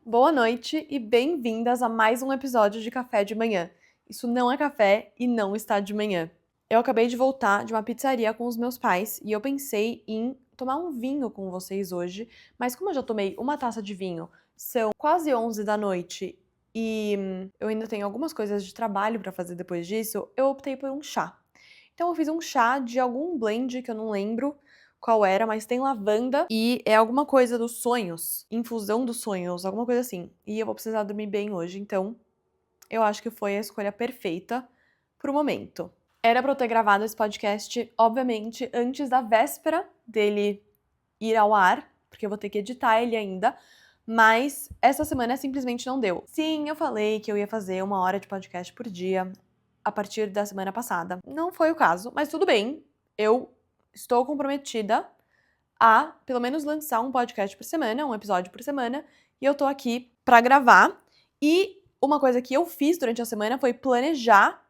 Boa noite e bem-vindas a mais um episódio de Café de Manhã. Isso não é café e não está de manhã. Eu acabei de voltar de uma pizzaria com os meus pais e eu pensei em tomar um vinho com vocês hoje, mas como eu já tomei uma taça de vinho, são quase 11 da noite e eu ainda tenho algumas coisas de trabalho para fazer depois disso, eu optei por um chá. Então eu fiz um chá de algum blend que eu não lembro qual era, mas tem lavanda e é alguma coisa dos sonhos, infusão dos sonhos, alguma coisa assim. E eu vou precisar dormir bem hoje, então eu acho que foi a escolha perfeita pro momento. Era pra eu ter gravado esse podcast, obviamente, antes da véspera dele ir ao ar, porque eu vou ter que editar ele ainda, mas essa semana simplesmente não deu. Sim, eu falei que eu ia fazer 1 hora de podcast por dia a partir da semana passada. Não foi o caso, mas tudo bem. Eu estou comprometida a, pelo menos, lançar um podcast por semana, um episódio por semana, e eu tô aqui pra gravar. E uma coisa que eu fiz durante a semana foi planejar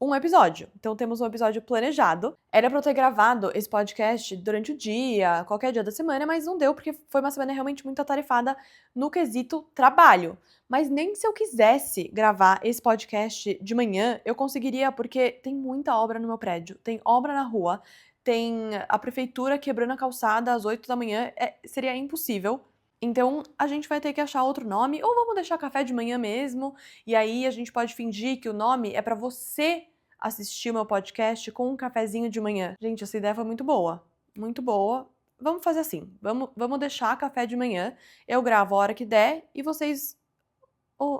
um episódio. Então temos um episódio planejado. Era pra eu ter gravado esse podcast durante o dia, qualquer dia da semana, mas não deu porque foi uma semana realmente muito atarefada no quesito trabalho. Mas nem se eu quisesse gravar esse podcast de manhã, eu conseguiria, porque tem muita obra no meu prédio, tem obra na rua, tem a prefeitura quebrando a calçada às 8 da manhã, seria impossível. Então, a gente vai ter que achar outro nome, ou vamos deixar café de manhã mesmo, e aí a gente pode fingir que o nome é pra você assistir o meu podcast com um cafezinho de manhã. Gente, essa ideia foi muito boa. Muito boa. Vamos fazer assim. Vamos deixar café de manhã. Eu gravo a hora que der e vocês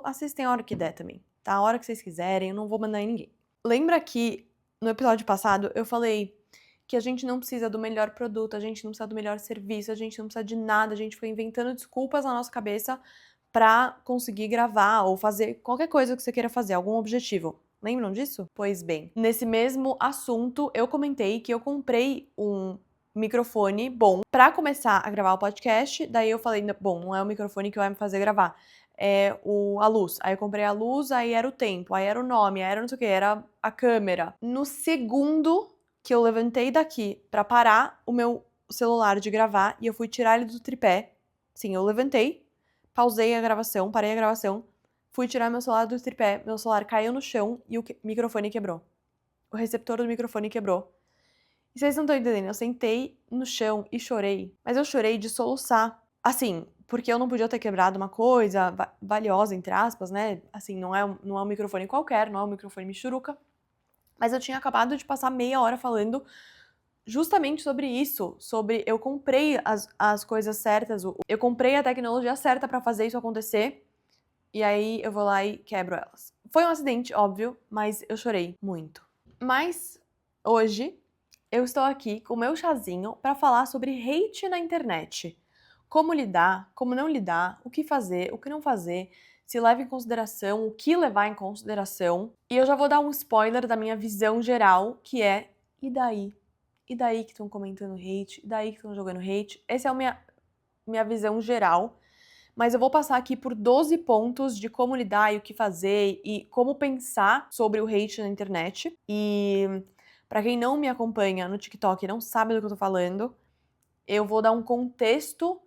assistem a hora que der também, tá? A hora que vocês quiserem, eu não vou mandar em ninguém. Lembra que no episódio passado eu falei que a gente não precisa do melhor produto, a gente não precisa do melhor serviço, a gente não precisa de nada, a gente foi inventando desculpas na nossa cabeça pra conseguir gravar ou fazer qualquer coisa que você queira fazer, algum objetivo. Lembram disso? Pois bem, nesse mesmo assunto, eu comentei que eu comprei um microfone bom pra começar a gravar o podcast. Daí eu falei, bom, não é o microfone que vai me fazer gravar, é a luz. Aí eu comprei a luz, aí era o tempo, aí era o nome, aí era não sei o que, era a câmera. No segundo que eu levantei daqui pra parar o meu celular de gravar e eu fui tirar ele do tripé, sim, eu levantei, pausei a gravação, parei a gravação, fui tirar meu celular do tripé, meu celular caiu no chão e o microfone quebrou. O receptor do microfone quebrou. E vocês não estão entendendo, eu sentei no chão e chorei. Mas eu chorei de soluçar. Assim, porque eu não podia ter quebrado uma coisa valiosa, entre aspas, né? Assim, não é um microfone qualquer, não é um microfone michuruca. Mas eu tinha acabado de passar meia hora falando justamente sobre isso, sobre eu comprei as coisas certas, eu comprei a tecnologia certa pra fazer isso acontecer, e aí eu vou lá e quebro elas. Foi um acidente, óbvio, mas eu chorei muito. Mas hoje eu estou aqui com o meu chazinho pra falar sobre hate na internet. Como lidar, como não lidar, o que fazer, o que não fazer, se leva em consideração, o que levar em consideração. E eu já vou dar um spoiler da minha visão geral, que é e daí? E daí que estão comentando hate? E daí que estão jogando hate? Essa é a minha visão geral. Mas eu vou passar aqui por 12 pontos de como lidar e o que fazer e como pensar sobre o hate na internet. E pra quem não me acompanha no TikTok e não sabe do que eu tô falando, eu vou dar um contexto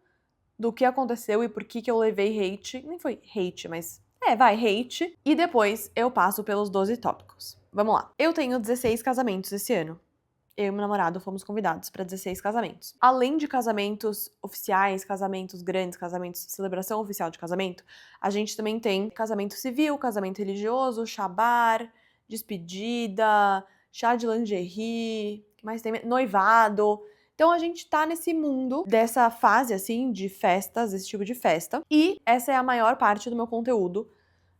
do que aconteceu e por que eu levei hate. Nem foi hate, mas hate. E depois eu passo pelos 12 tópicos. Vamos lá. Eu tenho 16 casamentos esse ano. Eu e meu namorado fomos convidados para 16 casamentos. Além de casamentos oficiais, casamentos grandes, casamentos, celebração oficial de casamento, a gente também tem casamento civil, casamento religioso, chabar, despedida, chá de lingerie, que mais tem? Noivado. Então a gente tá nesse mundo dessa fase assim de festas, esse tipo de festa. E essa é a maior parte do meu conteúdo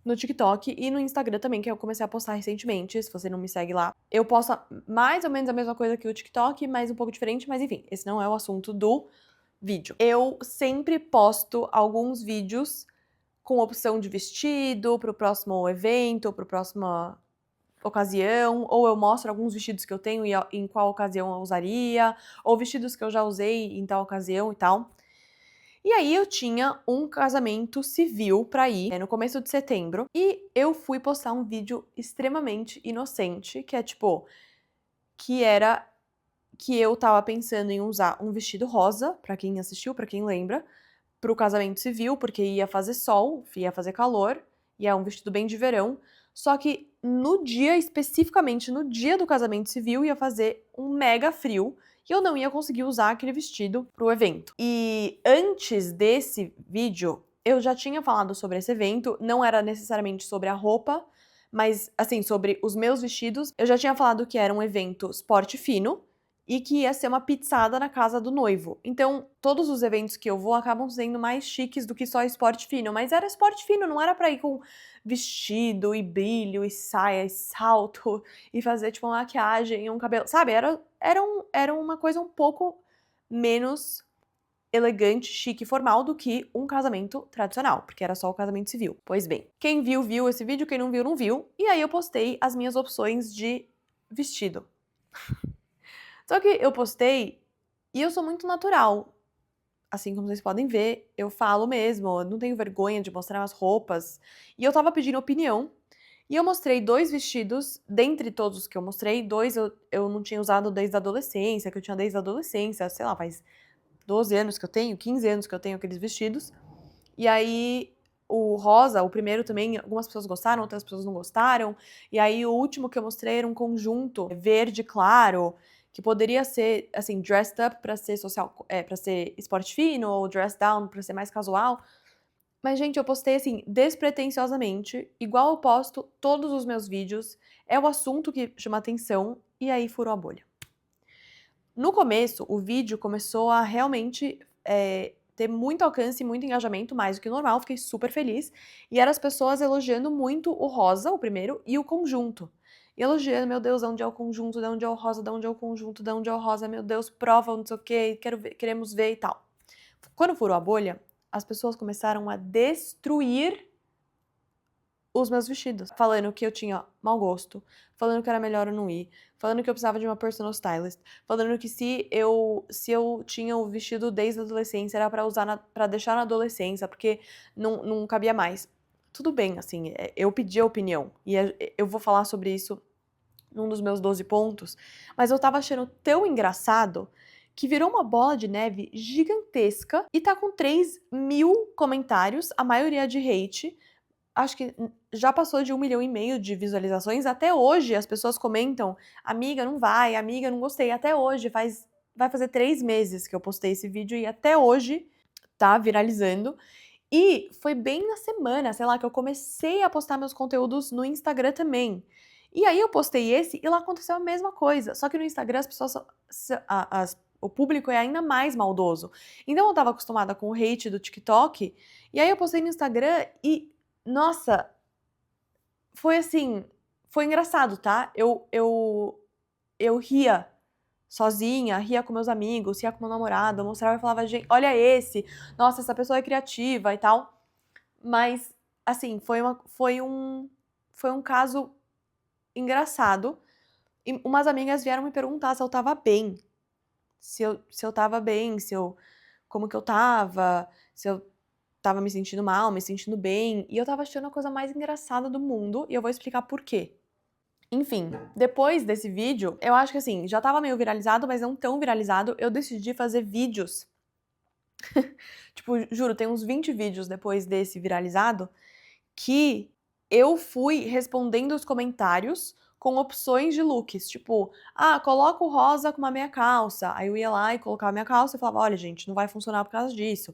no TikTok e no Instagram também, que eu comecei a postar recentemente, se você não me segue lá. Eu posto mais ou menos a mesma coisa que o TikTok, mas um pouco diferente, mas enfim, esse não é o assunto do vídeo. Eu sempre posto alguns vídeos com opção de vestido pro próximo evento, pro próxima ocasião, ou eu mostro alguns vestidos que eu tenho e em qual ocasião eu usaria, ou vestidos que eu já usei em tal ocasião e tal. E aí eu tinha um casamento civil pra ir, no começo de setembro, e eu fui postar um vídeo extremamente inocente, que é tipo, que era que eu tava pensando em usar um vestido rosa, pra quem assistiu, pra quem lembra, pro casamento civil, porque ia fazer sol, ia fazer calor, e é um vestido bem de verão. Só que no dia, especificamente no dia do casamento civil, ia fazer um mega frio e eu não ia conseguir usar aquele vestido pro evento. E antes desse vídeo, eu já tinha falado sobre esse evento, não era necessariamente sobre a roupa, mas assim, sobre os meus vestidos. Eu já tinha falado que era um evento esporte fino e que ia ser uma pizzada na casa do noivo. Então, todos os eventos que eu vou acabam sendo mais chiques do que só esporte fino, mas era esporte fino, não era pra ir com vestido e brilho e saia e salto e fazer tipo uma maquiagem e um cabelo, sabe? Era uma coisa um pouco menos elegante, chique e formal do que um casamento tradicional, porque era só o casamento civil. Pois bem, quem viu, viu esse vídeo, quem não viu, não viu. E aí eu postei as minhas opções de vestido. Só que eu postei e eu sou muito natural. Assim como vocês podem ver, eu falo mesmo, eu não tenho vergonha de mostrar as roupas. E eu tava pedindo opinião. E eu mostrei 2 vestidos, dentre todos os que eu mostrei, 2 eu não tinha usado desde a adolescência, que eu tinha desde a adolescência, sei lá, faz 12 anos que eu tenho, 15 anos que eu tenho aqueles vestidos. E aí, o rosa, o primeiro também, algumas pessoas gostaram, outras pessoas não gostaram. E aí, o último que eu mostrei era um conjunto verde claro, que poderia ser, assim, dressed up pra ser social, para ser esporte fino, ou dressed down pra ser mais casual. Mas, gente, eu postei, assim, despretensiosamente, igual eu posto todos os meus vídeos. É o assunto que chama atenção, e aí furou a bolha. No começo, o vídeo começou a realmente ter muito alcance e muito engajamento, mais do que o normal, fiquei super feliz. E eram as pessoas elogiando muito o rosa, o primeiro, e o conjunto. E elogiando, meu Deus, de onde é o conjunto, de onde é o rosa, de onde é o conjunto, de onde é o rosa, meu Deus, prova, não sei o quê, queremos ver e tal. Quando furou a bolha, as pessoas começaram a destruir os meus vestidos, falando que eu tinha mau gosto, falando que era melhor eu não ir, falando que eu precisava de uma personal stylist, falando que se eu tinha o vestido desde a adolescência era pra usar para deixar na adolescência, porque não cabia mais. Tudo bem, assim, eu pedi a opinião e eu vou falar sobre isso num dos meus 12 pontos, mas eu tava achando tão engraçado que virou uma bola de neve gigantesca e tá com 3.000 comentários, a maioria de hate. Acho que já passou de 1,5 milhão de visualizações. Até hoje as pessoas comentam: amiga, não vai, amiga, não gostei. Até hoje, vai fazer 3 meses que eu postei esse vídeo e até hoje tá viralizando. E foi bem na semana, sei lá, que eu comecei a postar meus conteúdos no Instagram também. E aí eu postei esse e lá aconteceu a mesma coisa. Só que no Instagram as pessoas, o público é ainda mais maldoso. Então eu tava acostumada com o hate do TikTok, e aí eu postei no Instagram e nossa, foi assim, foi engraçado, tá? Eu ria sozinha, ria com meus amigos, ria com meu namorado, eu mostrava e falava, gente, olha esse, nossa, essa pessoa é criativa e tal. Mas, assim, foi um caso engraçado. E umas amigas vieram me perguntar se eu tava bem. Se eu tava bem, como que eu tava, se eu tava me sentindo mal, me sentindo bem, e eu tava achando a coisa mais engraçada do mundo, e eu vou explicar por quê. Enfim, depois desse vídeo, eu acho que assim, já tava meio viralizado, mas não tão viralizado, eu decidi fazer vídeos. Tipo, juro, tem uns 20 vídeos depois desse viralizado, que eu fui respondendo os comentários com opções de looks, tipo, coloca o rosa com uma meia calça. Aí eu ia lá e colocava a meia calça e falava, olha, gente, não vai funcionar por causa disso.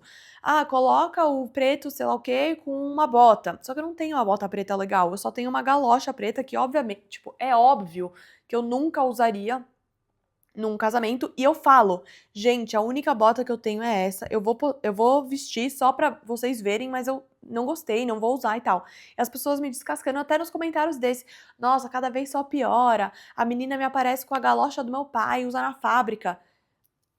Coloca o preto, sei lá o quê, com uma bota. Só que eu não tenho uma bota preta legal, eu só tenho uma galocha preta que, obviamente, tipo, é óbvio que eu nunca usaria num casamento, e eu falo, gente, a única bota que eu tenho é essa, eu vou vestir só pra vocês verem, mas eu não gostei, não vou usar e tal. E as pessoas me descascando até nos comentários desse, nossa, cada vez só piora, a menina me aparece com a galocha do meu pai, usa na fábrica.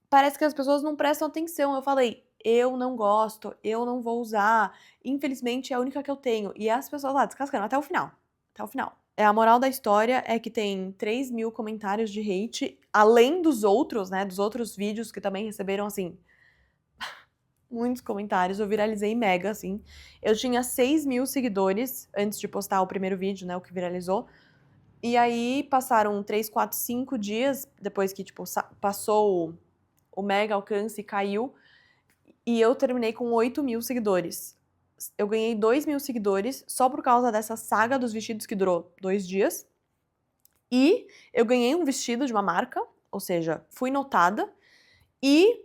Parece que as pessoas não prestam atenção. Eu falei, eu não gosto, eu não vou usar, infelizmente é a única que eu tenho. E as pessoas lá descascando até o final, até o final. A moral da história é que tem 3.000 comentários de hate, além dos outros, né, dos outros vídeos que também receberam, assim, muitos comentários. Eu viralizei mega, assim. Eu tinha 6.000 seguidores antes de postar o primeiro vídeo, né, o que viralizou. E aí passaram 3, 4, 5 dias depois que, tipo, passou o mega alcance e caiu. e eu terminei com 8.000 seguidores. Eu ganhei 2.000 seguidores só por causa dessa saga dos vestidos que durou 2 dias. E eu ganhei um vestido de uma marca, ou seja, fui notada. E,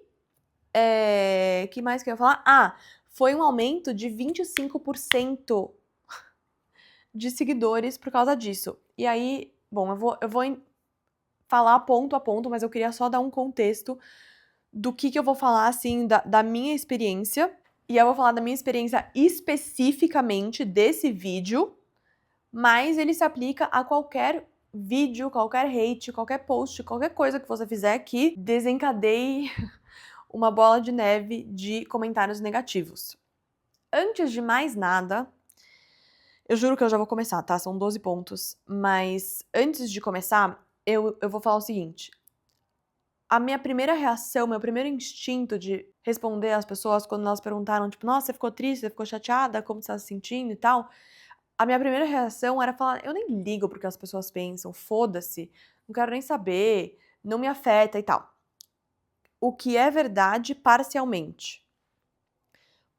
que mais que eu ia falar? Ah, foi um aumento de 25% de seguidores por causa disso. E aí, bom, eu vou falar ponto a ponto, mas eu queria só dar um contexto do que eu vou falar, assim, da minha experiência. E eu vou falar da minha experiência especificamente desse vídeo, mas ele se aplica a qualquer vídeo, qualquer hate, qualquer post, qualquer coisa que você fizer que desencadeie uma bola de neve de comentários negativos. Antes de mais nada, eu juro que eu já vou começar, tá? São 12 pontos, mas antes de começar, eu vou falar o seguinte. A minha primeira reação, meu primeiro instinto de responder às pessoas quando elas perguntaram, tipo, nossa, você ficou triste, você ficou chateada, como você tá se sentindo e tal, a minha primeira reação era falar, eu nem ligo pro que as pessoas pensam, foda-se, não quero nem saber, não me afeta e tal. O que é verdade parcialmente.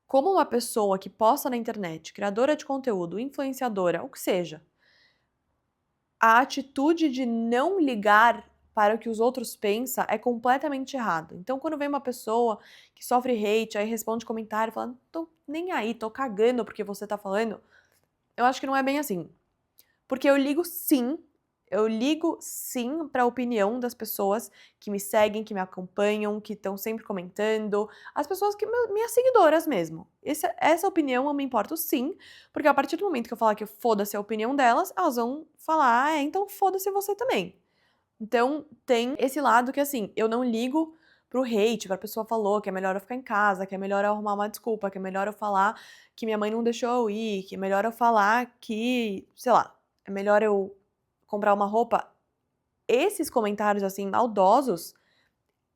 Como uma pessoa que posta na internet, criadora de conteúdo, influenciadora, o que seja, a atitude de não ligar para o que os outros pensam é completamente errado. Então, quando vem uma pessoa que sofre hate, aí responde comentário falando, tô nem aí, tô cagando porque você tá falando, eu acho que não é bem assim. Porque eu ligo sim para a opinião das pessoas que me seguem, que me acompanham, que estão sempre comentando, as pessoas que minhas seguidoras mesmo. Essa opinião eu me importo sim, porque a partir do momento que eu falar que foda-se a opinião delas, elas vão falar, então foda-se você também. Então tem esse lado que assim, eu não ligo pro hate, pra pessoa falou que é melhor eu ficar em casa, que é melhor eu arrumar uma desculpa, que é melhor eu falar que minha mãe não deixou eu ir, que é melhor eu falar que, sei lá, é melhor eu comprar uma roupa. Esses comentários, assim, maldosos,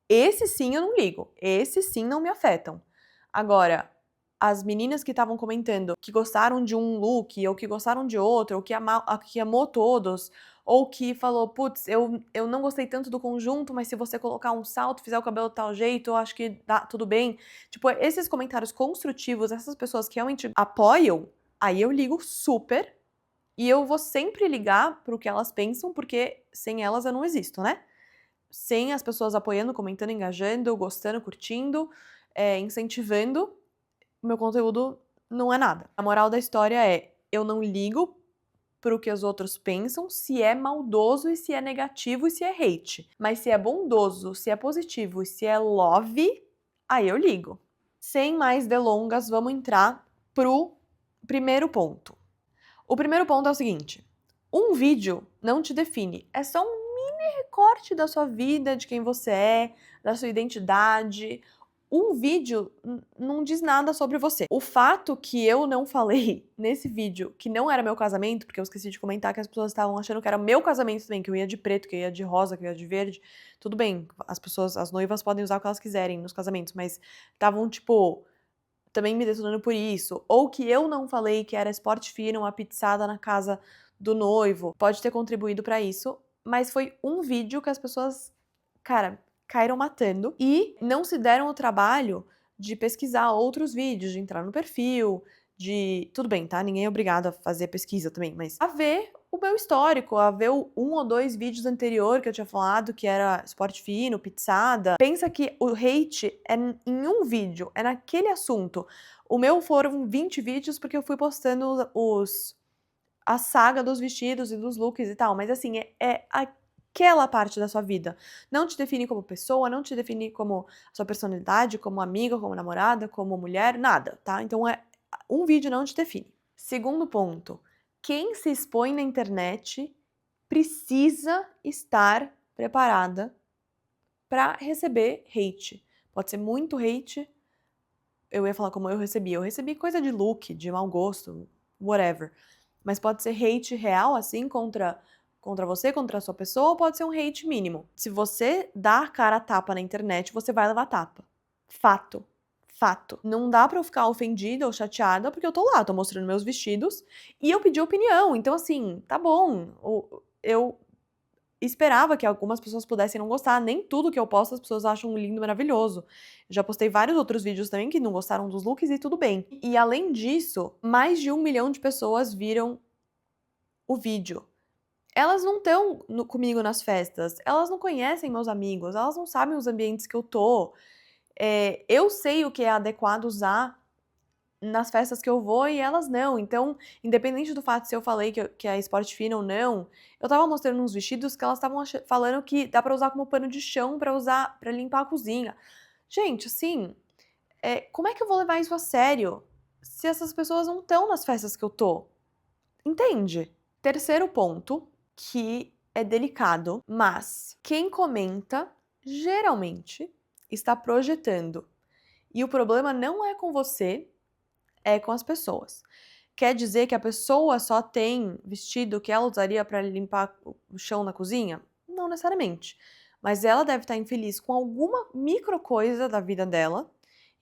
esses sim eu não ligo. Esses sim não me afetam. Agora, as meninas que estavam comentando que gostaram de um look, ou que gostaram de outro, ou que amou todos, ou que falou, putz, eu não gostei tanto do conjunto, mas se você colocar um salto, fizer o cabelo de tal jeito, eu acho que dá tudo bem. Tipo, esses comentários construtivos, essas pessoas que realmente apoiam, aí eu ligo super. E eu vou sempre ligar pro que elas pensam, porque sem elas eu não existo, né? Sem as pessoas apoiando, comentando, engajando, gostando, curtindo, incentivando, o meu conteúdo não é nada. A moral da história é, eu não ligo pro que os outros pensam, se é maldoso e se é negativo e se é hate. Mas se é bondoso, se é positivo e se é love, aí eu ligo. Sem mais delongas, vamos entrar pro primeiro ponto. O primeiro ponto é o seguinte: um vídeo não te define, é só um mini recorte da sua vida, de quem você é, da sua identidade. Um vídeo não diz nada sobre você. O fato que eu não falei nesse vídeo que não era meu casamento, porque eu esqueci de comentar que as pessoas estavam achando que era meu casamento também, que eu ia de preto, que eu ia de rosa, que eu ia de verde. Tudo bem, as noivas podem usar o que elas quiserem nos casamentos, mas estavam tipo também me detonando por isso, ou que eu não falei que era esporte fino, uma pizzada na casa do noivo, pode ter contribuído pra isso, mas foi um vídeo que as pessoas, cara, caíram matando e não se deram o trabalho de pesquisar outros vídeos, de entrar no perfil, de... Tudo bem, tá? Ninguém é obrigado a fazer pesquisa também, mas a ver o meu histórico, a ver um ou dois vídeos anterior que eu tinha falado, que era esporte fino, pizzada. Pensa que o hate é em um vídeo, é naquele assunto. O meu foram 20 vídeos porque eu fui postando a saga dos vestidos e dos looks e tal, mas assim, é aquela parte da sua vida. Não te define como pessoa, não te define como sua personalidade, como amiga, como namorada, como mulher, nada, tá? Então um vídeo não te define. Segundo ponto, quem se expõe na internet precisa estar preparada para receber hate. Pode ser muito hate. Eu ia falar como eu recebi. Eu recebi coisa de look, de mau gosto, whatever. Mas pode ser hate real, assim, contra você, contra a sua pessoa, ou pode ser um hate mínimo. Se você dá a cara a tapa na internet, você vai levar tapa. Fato. Fato. Não dá pra eu ficar ofendida ou chateada, porque eu tô lá, tô mostrando meus vestidos, e eu pedi opinião. Então, assim, tá bom. Eu esperava que algumas pessoas pudessem não gostar. Nem tudo que eu posto as pessoas acham lindo, maravilhoso. Já postei vários outros vídeos também que não gostaram dos looks e tudo bem. E além disso, mais de 1 milhão de pessoas viram o vídeo. Elas não estão comigo nas festas, elas não conhecem meus amigos, elas não sabem os ambientes que eu tô. Eu sei o que é adequado usar nas festas que eu vou e elas não. Então, independente do fato se eu falei que é esporte fino ou não, eu tava mostrando uns vestidos que elas estavam falando que dá pra usar como pano de chão pra usar para limpar a cozinha. Gente, assim, como é que eu vou levar isso a sério se essas pessoas não estão nas festas que eu tô? Entende? Terceiro ponto, que é delicado, mas quem comenta geralmente está projetando. E o problema não é com você, é com as pessoas. Quer dizer que a pessoa só tem vestido que ela usaria para limpar o chão na cozinha? Não necessariamente. Mas ela deve estar infeliz com alguma micro coisa da vida dela.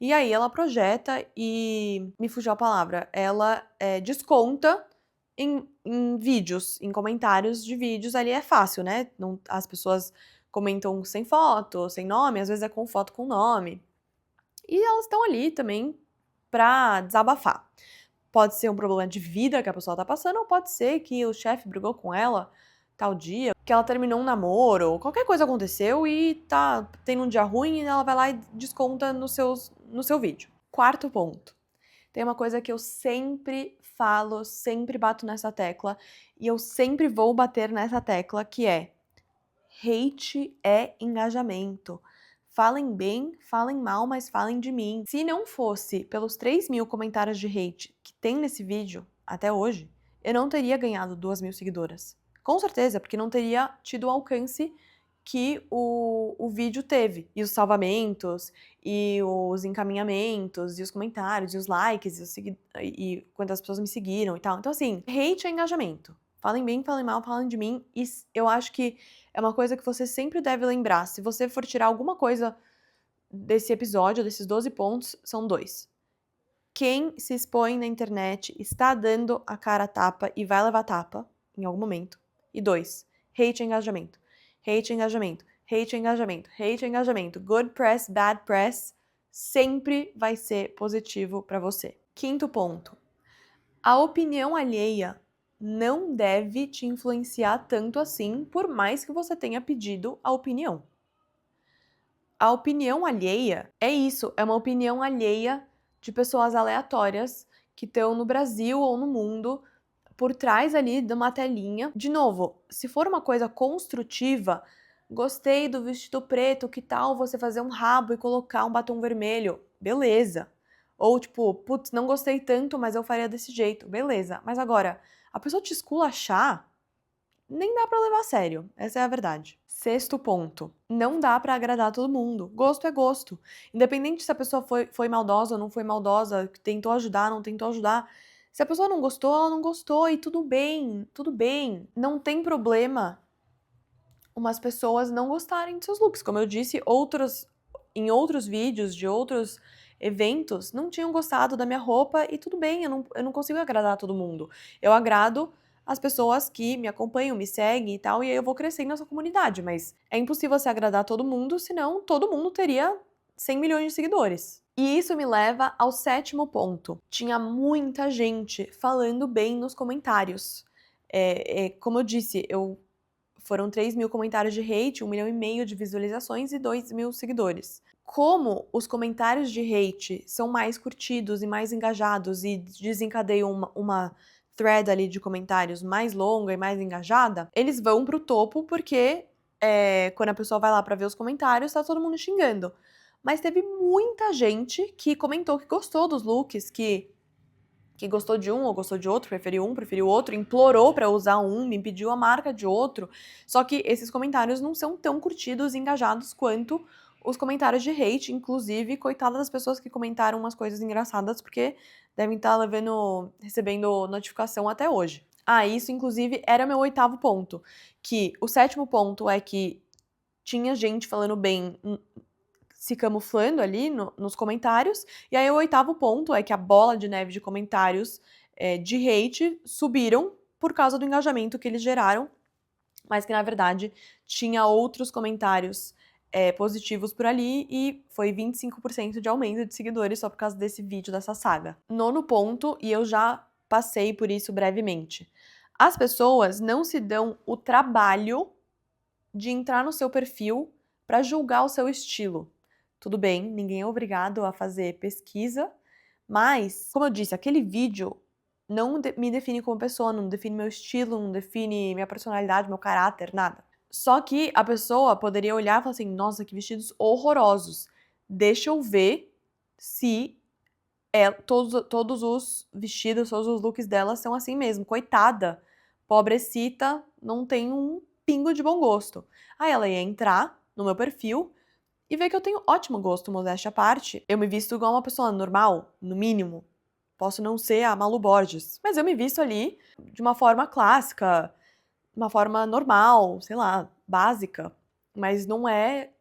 E aí ela projeta e. Me fugiu a palavra. Ela desconta em vídeos, em comentários de vídeos. Ali é fácil, né? Não, as pessoas comentam sem foto, sem nome, às vezes é com foto com nome. E elas estão ali também pra desabafar. Pode ser um problema de vida que a pessoa tá passando, ou pode ser que o chefe brigou com ela tal dia, que ela terminou um namoro, qualquer coisa aconteceu e tá tendo um dia ruim e ela vai lá e desconta no seu vídeo. Quarto ponto. Tem uma coisa que eu sempre falo, sempre bato nessa tecla, e eu sempre vou bater nessa tecla, que é: hate é engajamento. Falem bem, falem mal, mas falem de mim. Se não fosse pelos 3.000 comentários de hate que tem nesse vídeo até hoje, eu não teria ganhado 2.000 seguidoras. Com certeza, porque não teria tido o alcance que o vídeo teve. E os salvamentos, e os encaminhamentos, e os comentários, e os likes, e quantas pessoas me seguiram e tal. Então, assim, hate é engajamento. Falem bem, falem mal, falem de mim. E eu acho que é uma coisa que você sempre deve lembrar. Se você for tirar alguma coisa desse episódio, desses 12 pontos, são 2. Quem se expõe na internet está dando a cara a tapa e vai levar tapa em algum momento. E 2, hate é engajamento. Hate é engajamento. Hate é engajamento. Hate é engajamento. Good press, bad press, sempre vai ser positivo para você. Quinto ponto. A opinião alheia não deve te influenciar tanto assim, por mais que você tenha pedido a opinião. A opinião alheia é isso, é uma opinião alheia de pessoas aleatórias que estão no Brasil ou no mundo, por trás ali de uma telinha. De novo, se for uma coisa construtiva, gostei do vestido preto, que tal você fazer um rabo e colocar um batom vermelho? Beleza. Ou tipo, putz, não gostei tanto, mas eu faria desse jeito. Beleza. Mas agora, a pessoa te esculachar, nem dá pra levar a sério. Essa é a verdade. Sexto ponto. Não dá pra agradar todo mundo. Gosto é gosto. Independente se a pessoa foi maldosa ou não foi maldosa, tentou ajudar, não tentou ajudar. Se a pessoa não gostou, ela não gostou e tudo bem, tudo bem. Não tem problema umas pessoas não gostarem de seus looks. Como eu disse, em outros vídeos de outros eventos não tinham gostado da minha roupa e tudo bem, eu não consigo agradar todo mundo. Eu agrado as pessoas que me acompanham, me seguem e tal, e aí eu vou crescendo nessa comunidade, mas é impossível você agradar todo mundo, senão todo mundo teria 100 milhões de seguidores. E isso me leva ao sétimo ponto. Tinha muita gente falando bem nos comentários. Como eu disse, foram 3.000 comentários de hate, 1,5 milhão de visualizações e 2.000 seguidores. Como os comentários de hate são mais curtidos e mais engajados e desencadeiam uma thread ali de comentários mais longa e mais engajada, eles vão pro topo porque quando a pessoa vai lá pra ver os comentários, tá todo mundo xingando. Mas teve muita gente que comentou que gostou dos looks, que gostou de um ou gostou de outro, preferiu outro, implorou pra usar um, me pediu a marca de outro. Só que esses comentários não são tão curtidos e engajados quanto os comentários de hate, inclusive, coitada das pessoas que comentaram umas coisas engraçadas, porque devem estar recebendo notificação até hoje. Isso, inclusive, era meu 8º ponto. Que o 7º ponto é que tinha gente falando bem, se camuflando ali nos comentários. E aí o 8º ponto é que a bola de neve de comentários de hate subiram por causa do engajamento que eles geraram mas que na verdade tinha outros comentários positivos por ali e foi 25% de aumento de seguidores só por causa desse vídeo, dessa saga. Nono ponto, e eu já passei por isso brevemente. As pessoas não se dão o trabalho de entrar no seu perfil para julgar o seu estilo. Tudo bem, ninguém é obrigado a fazer pesquisa, mas, como eu disse, aquele vídeo não me define como pessoa, não define meu estilo, não define minha personalidade, meu caráter, nada. Só que a pessoa poderia olhar e falar assim: nossa, que vestidos horrorosos. Deixa eu ver se todos os vestidos, todos os looks dela são assim mesmo. Coitada, pobrecita, não tem um pingo de bom gosto. Aí ela ia entrar no meu perfil e ver que eu tenho ótimo gosto, modéstia à parte. Eu me visto igual uma pessoa normal, no mínimo. Posso não ser a Malu Borges, mas eu me visto ali de uma forma clássica, uma forma normal, sei lá, básica. Mas não é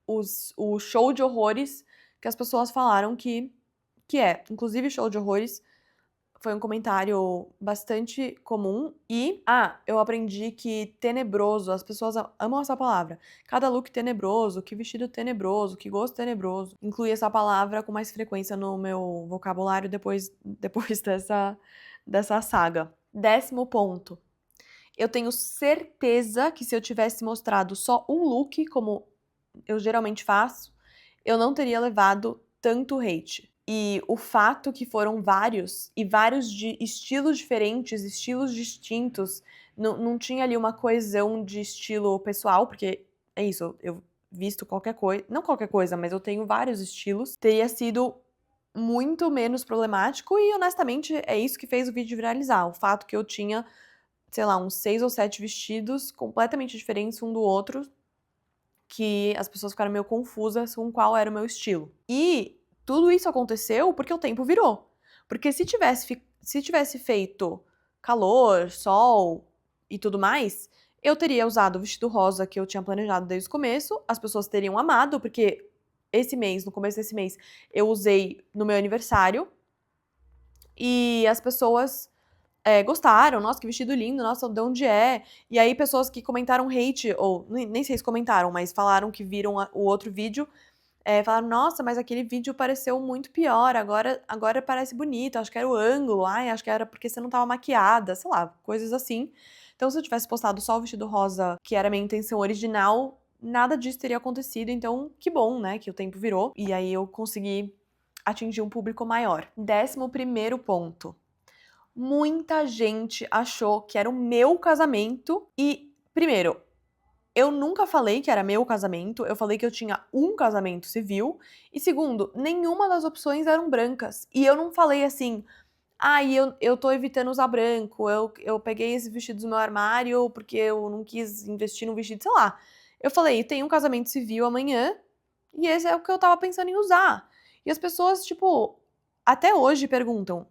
o show de horrores que as pessoas falaram que é. Inclusive, show de horrores foi um comentário bastante comum. E, eu aprendi que tenebroso, as pessoas amam essa palavra. Cada look tenebroso, que vestido tenebroso, que gosto tenebroso. Incluí essa palavra com mais frequência no meu vocabulário depois dessa saga. 10º ponto. Eu tenho certeza que se eu tivesse mostrado só um look, como eu geralmente faço, eu não teria levado tanto hate. E o fato que foram vários, e vários de estilos diferentes, estilos distintos, não tinha ali uma coesão de estilo pessoal, porque é isso, eu visto qualquer coisa, não qualquer coisa, mas eu tenho vários estilos, teria sido muito menos problemático e, honestamente, é isso que fez o vídeo viralizar. O fato que eu tinha, sei lá, uns 6 ou 7 vestidos completamente diferentes um do outro, que as pessoas ficaram meio confusas com qual era o meu estilo. E tudo isso aconteceu porque o tempo virou. Porque se tivesse feito calor, sol e tudo mais, eu teria usado o vestido rosa que eu tinha planejado desde o começo, as pessoas teriam amado, porque no começo desse mês, eu usei no meu aniversário, e as pessoas gostaram, nossa, que vestido lindo, nossa, de onde é? E aí pessoas que comentaram hate, ou nem sei se comentaram, mas falaram que viram o outro vídeo, falaram, nossa, mas aquele vídeo pareceu muito pior, agora parece bonito, acho que era o ângulo, ai, acho que era porque você não tava maquiada, sei lá, coisas assim. Então, se eu tivesse postado só o vestido rosa, que era a minha intenção original, nada disso teria acontecido, então que bom, né, que o tempo virou, e aí eu consegui atingir um público maior. 11º ponto. Muita gente achou que era o meu casamento e, primeiro, eu nunca falei que era meu casamento, eu falei que eu tinha um casamento civil, e segundo, nenhuma das opções eram brancas. E eu não falei assim, eu tô evitando usar branco, eu peguei esse vestido do meu armário porque eu não quis investir num vestido, sei lá. Eu falei, tem um casamento civil amanhã, e esse é o que eu tava pensando em usar. E as pessoas, tipo, até hoje perguntam,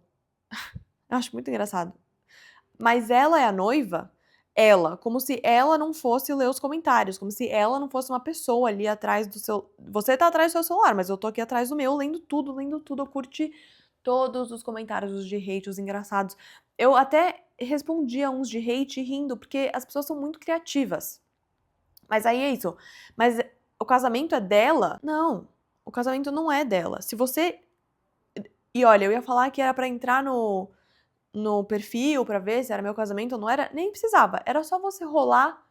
eu acho muito engraçado. Mas ela é a noiva? Ela, como se ela não fosse ler os comentários, como se ela não fosse uma pessoa ali atrás do seu. Você tá atrás do seu celular, mas eu tô aqui atrás do meu, lendo tudo, lendo tudo. Eu curti todos os comentários, os de hate, os engraçados. Eu até respondi a uns de hate rindo, porque as pessoas são muito criativas. Mas aí é isso. Mas o casamento é dela? Não. O casamento não é dela. Se você. E olha, eu ia falar que era pra entrar no perfil pra ver se era meu casamento ou não era, nem precisava. Era só você rolar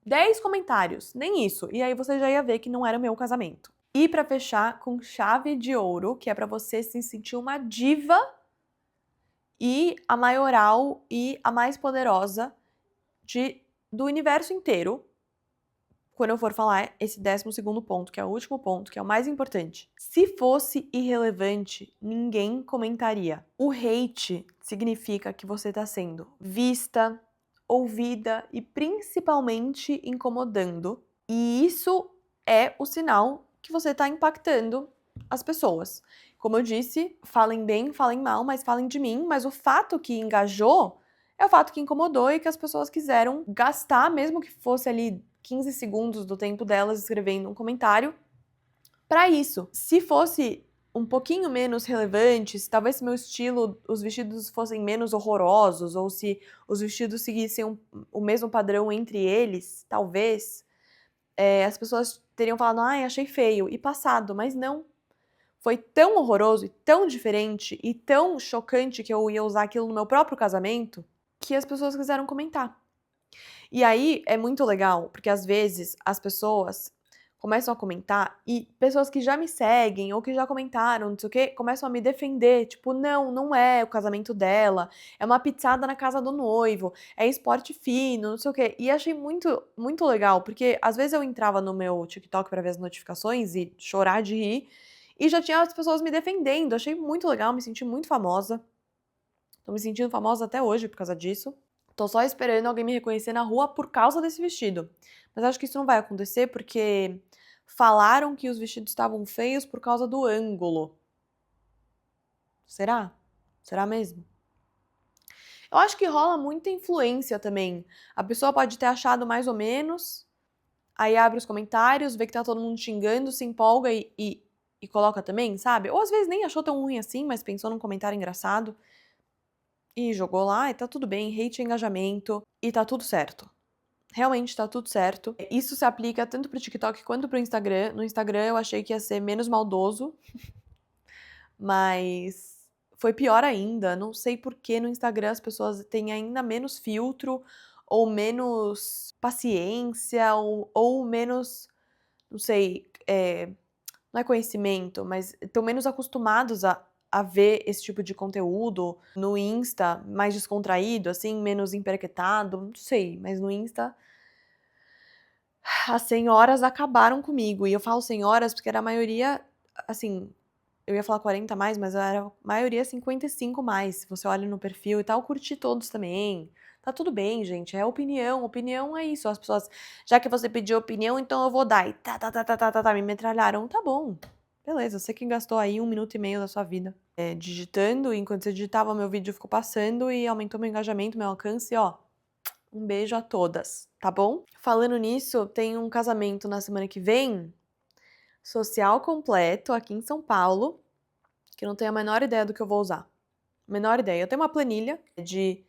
10 comentários, nem isso. E aí você já ia ver que não era meu casamento. E pra fechar com chave de ouro, que é pra você se sentir uma diva e a maioral e a mais poderosa do universo inteiro, quando eu for falar esse 12º ponto, que é o último ponto, que é o mais importante. Se fosse irrelevante, ninguém comentaria. O hate significa que você está sendo vista, ouvida e principalmente incomodando. E isso é o sinal que você está impactando as pessoas. Como eu disse, falem bem, falem mal, mas falem de mim. Mas o fato que engajou é o fato que incomodou e que as pessoas quiseram gastar, mesmo que fosse ali 15 segundos do tempo delas escrevendo um comentário, para isso. Se fosse um pouquinho menos relevantes, talvez se meu estilo, os vestidos fossem menos horrorosos, ou se os vestidos seguissem o mesmo padrão entre eles, talvez, as pessoas teriam falado, ai, achei feio, e passado, mas não. Foi tão horroroso e tão diferente e tão chocante que eu ia usar aquilo no meu próprio casamento que as pessoas quiseram comentar. E aí é muito legal, porque às vezes as pessoas começam a comentar e pessoas que já me seguem ou que já comentaram, não sei o quê, começam a me defender, tipo, não, não é o casamento dela, é uma pizzada na casa do noivo, é esporte fino, não sei o quê. E achei muito, muito legal, porque às vezes eu entrava no meu TikTok pra ver as notificações e chorar de rir, e já tinha as pessoas me defendendo. Achei muito legal, me senti muito famosa. Tô me sentindo famosa até hoje por causa disso. Tô só esperando alguém me reconhecer na rua por causa desse vestido. Mas acho que isso não vai acontecer porque falaram que os vestidos estavam feios por causa do ângulo. Será? Será mesmo? Eu acho que rola muita influência também. A pessoa pode ter achado mais ou menos, aí abre os comentários, vê que tá todo mundo xingando, se empolga e coloca também, sabe? Ou às vezes nem achou tão ruim assim, mas pensou num comentário engraçado e jogou lá e tá tudo bem, hate é engajamento e tá tudo certo. Realmente tá tudo certo. Isso se aplica tanto pro TikTok quanto pro Instagram. No Instagram eu achei que ia ser menos maldoso, mas foi pior ainda. Não sei por que no Instagram as pessoas têm ainda menos filtro, ou menos paciência, ou menos, não sei, não é conhecimento, mas estão menos acostumados a ver esse tipo de conteúdo no Insta, mais descontraído, assim, menos emperequetado, não sei, mas no Insta as senhoras acabaram comigo. E eu falo senhoras porque era a maioria, assim, eu ia falar 40 mais, mas era a maioria 55 mais. Se você olha no perfil e tal, eu curti todos também. Tá tudo bem, gente, é opinião. Opinião é isso. As pessoas, já que você pediu opinião, então eu vou dar. E me metralharam. Tá bom. Beleza, você que gastou aí 1 minuto e meio da sua vida digitando, e enquanto você digitava, meu vídeo ficou passando e aumentou meu engajamento, meu alcance, ó. Um beijo a todas, tá bom? Falando nisso, tem um casamento na semana que vem, social completo, aqui em São Paulo, que eu não tenho a menor ideia do que eu vou usar. Menor ideia. Eu tenho uma planilha de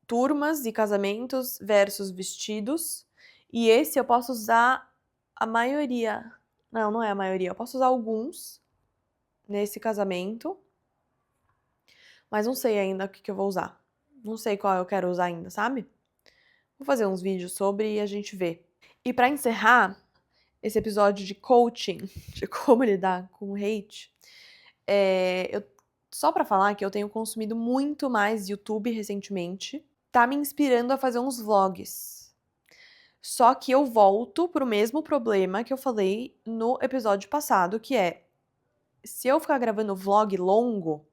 turmas e casamentos versus vestidos, e esse eu posso usar a maioria. Não, não é a maioria. Eu posso usar alguns nesse casamento, mas não sei ainda o que eu vou usar. Não sei qual eu quero usar ainda, sabe? Vou fazer uns vídeos sobre e a gente vê. E pra encerrar esse episódio de coaching, de como lidar com o hate, só pra falar que eu tenho consumido muito mais YouTube recentemente, tá me inspirando a fazer uns vlogs. Só que eu volto pro mesmo problema que eu falei no episódio passado, que é, se eu ficar gravando vlog longo,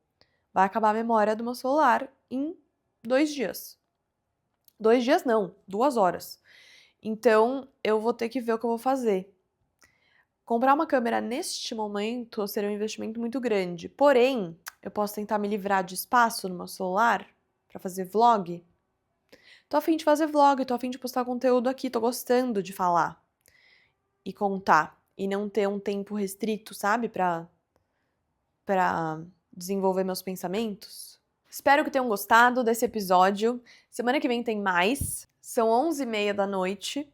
vai acabar a memória do meu celular em 2 dias. 2 dias não, 2 horas. Então, eu vou ter que ver o que eu vou fazer. Comprar uma câmera neste momento seria um investimento muito grande. Porém, eu posso tentar me livrar de espaço no meu celular pra fazer vlog. Tô a fim de fazer vlog, tô a fim de postar conteúdo aqui, tô gostando de falar e contar. E não ter um tempo restrito, sabe? Pra desenvolver meus pensamentos. Espero que tenham gostado desse episódio. Semana que vem tem mais. São 11h30 da noite.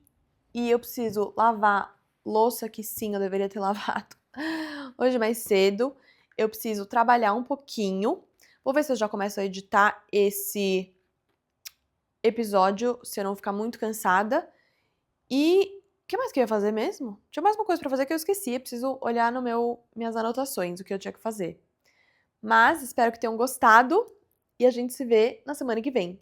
E eu preciso lavar louça que sim, eu deveria ter lavado hoje mais cedo. Eu preciso trabalhar um pouquinho. Vou ver se eu já começo a editar esse episódio, se eu não ficar muito cansada. E o que mais que eu ia fazer mesmo? Tinha mais uma coisa pra fazer que eu esqueci. Eu preciso olhar no minhas anotações, o que eu tinha que fazer. Mas espero que tenham gostado e a gente se vê na semana que vem.